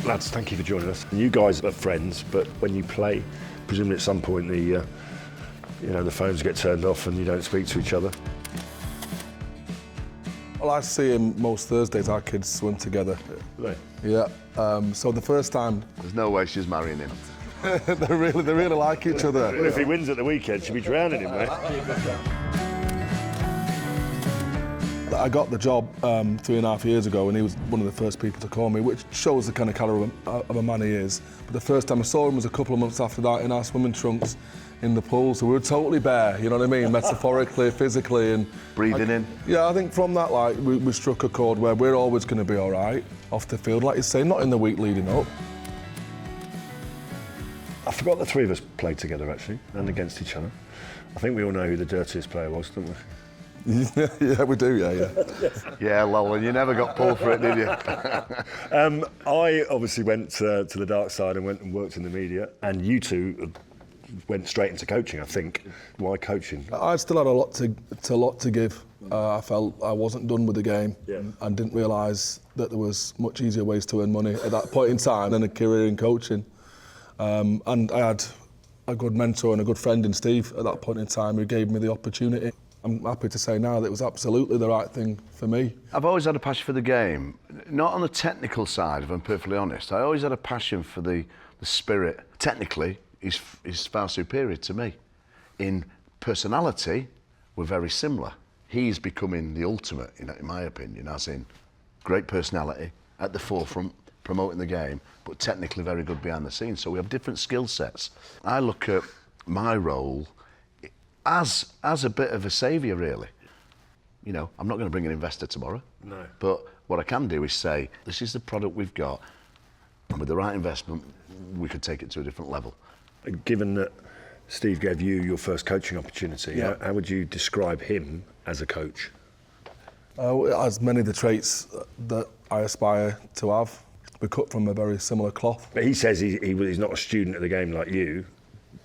Lads, thank you for joining us. You guys are friends, but when you play, presumably at some point the phones get turned off and you don't speak to each other. Well, I see him most Thursdays. Our kids swim together. Really? Yeah. So the first time, There's no way she's marrying him. they really like each other. Well, if he wins at the weekend, she'll be drowning him, mate. I got the job 3.5 years ago, and he was one of the first people to call me, which shows the kind of calibre of a man he is. But the first time I saw him was a couple of months after that in our swimming trunks in the pool. So we were totally bare, you know what I mean, metaphorically, physically, and Breathing in. Yeah, I think from that, like, we struck a chord where we're always going to be all right off the field, like you say, not in the week leading up. I forgot the three of us played together, actually, and against each other. I think we all know who the dirtiest player was, don't we? Yeah, we do, yeah. Yeah, lol, and you never got pulled for it, did you? I obviously went to the dark side and went and worked in the media, and you two went straight into coaching, I think. Why coaching? I still had a lot to give. I felt I wasn't done with the game, and didn't realise that there was much easier ways to earn money at that point in time than a career in coaching. And I had a good mentor and a good friend in Steve at that point in time who gave me the opportunity. I'm happy to say now that it was absolutely the right thing for me. I've always had a passion for the game, not on the technical side, if I'm perfectly honest. I always had a passion for the spirit. Technically, he's far superior to me. In personality, we're very similar. He's becoming the ultimate, in my opinion, as in great personality, at the forefront, promoting the game, but technically very good behind the scenes. So we have different skill sets. I look at my role as a bit of a saviour, really. You know, I'm not going to bring an investor tomorrow. No. But what I can do is say, this is the product we've got, and with the right investment, we could take it to a different level. Given that Steve gave you your first coaching opportunity, how would you describe him as a coach? As many of the traits that I aspire to have. We're cut from a very similar cloth. But he says he's not a student of the game like you,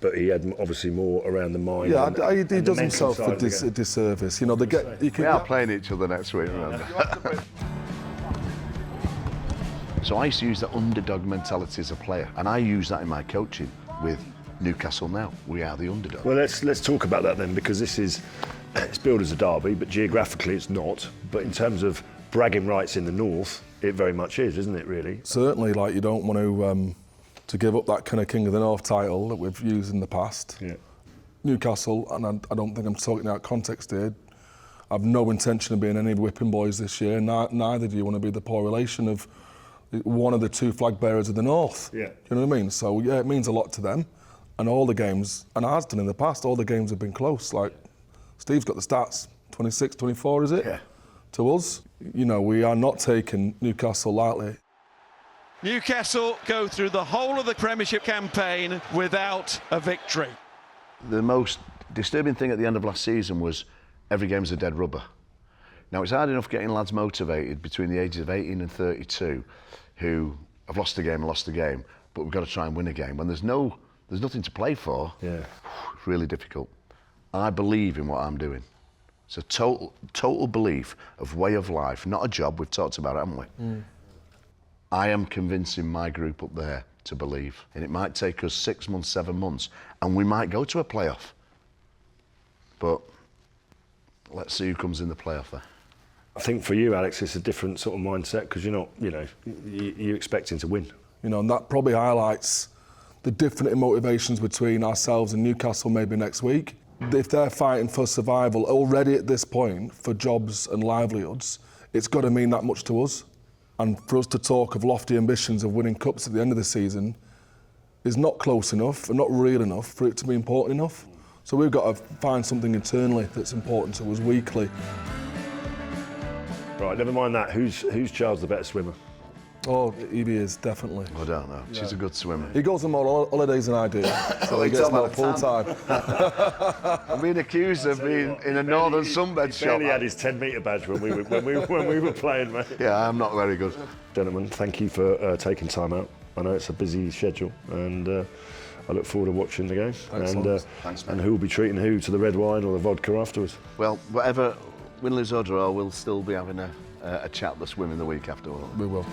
but he had obviously more around the mind. Yeah, and he does the himself mental a side of the game. disservice. You know, We are playing each other next week, remember? So I used to use the underdog mentality as a player, and I use that in my coaching with Newcastle now. We are the underdog. Well, let's talk about that then, because it's billed as a derby, but geographically it's not. But in terms of bragging rights in the north, it very much is, isn't it, really? Certainly, like, you don't want to give up that kind of King of the North title that we've used in the past. Yeah. Newcastle, and I don't think I'm talking out of context here, I've no intention of being any whipping boys this year. Neither do you want to be the poor relation of one of the two flag bearers of the North. Yeah. You know what I mean? So, yeah, it means a lot to them. And all the games, and has done in the past, all the games have been close. Like, Steve's got the stats, 26, 24, is it? Yeah. To us, you know, we are not taking Newcastle lightly. Newcastle go through the whole of the Premiership campaign without a victory. The most disturbing thing at the end of last season was every game's a dead rubber. Now, it's hard enough getting lads motivated between the ages of 18 and 32 who have lost a game, but we've got to try and win a game. When there's nothing to play for, it's really difficult. I believe in what I'm doing. It's a total belief of way of life, not a job. We've talked about it, haven't we? I am convincing my group up there to believe. And it might take us 6 months, 7 months, and we might go to a playoff. But let's see who comes in the playoff there. I think for you, Alex, it's a different sort of mindset, because you're not, you're expecting to win. You know, and that probably highlights the different motivations between ourselves and Newcastle maybe next week. If they're fighting for survival already at this point, for jobs and livelihoods, it's got to mean that much to us. And for us to talk of lofty ambitions of winning cups at the end of the season is not close enough and not real enough for it to be important enough. So we've got to find something internally that's important to us weekly. Right, never mind that. Who's Charles the better swimmer? Oh, Evie is, definitely. I don't know. She's a good swimmer. He goes on more holidays than I do, so he gets more full time. I'm being accused of being in a northern sunbed shop. He barely had his 10-metre badge when we were playing, mate. Yeah, I'm not very good. Gentlemen, thank you for taking time out. I know it's a busy schedule, and I look forward to watching the game. Thanks, Thanks, and who will be treating who to the red wine or the vodka afterwards? Well, whatever, win, lose or draw, we'll still be having a chat this women the week after. We will.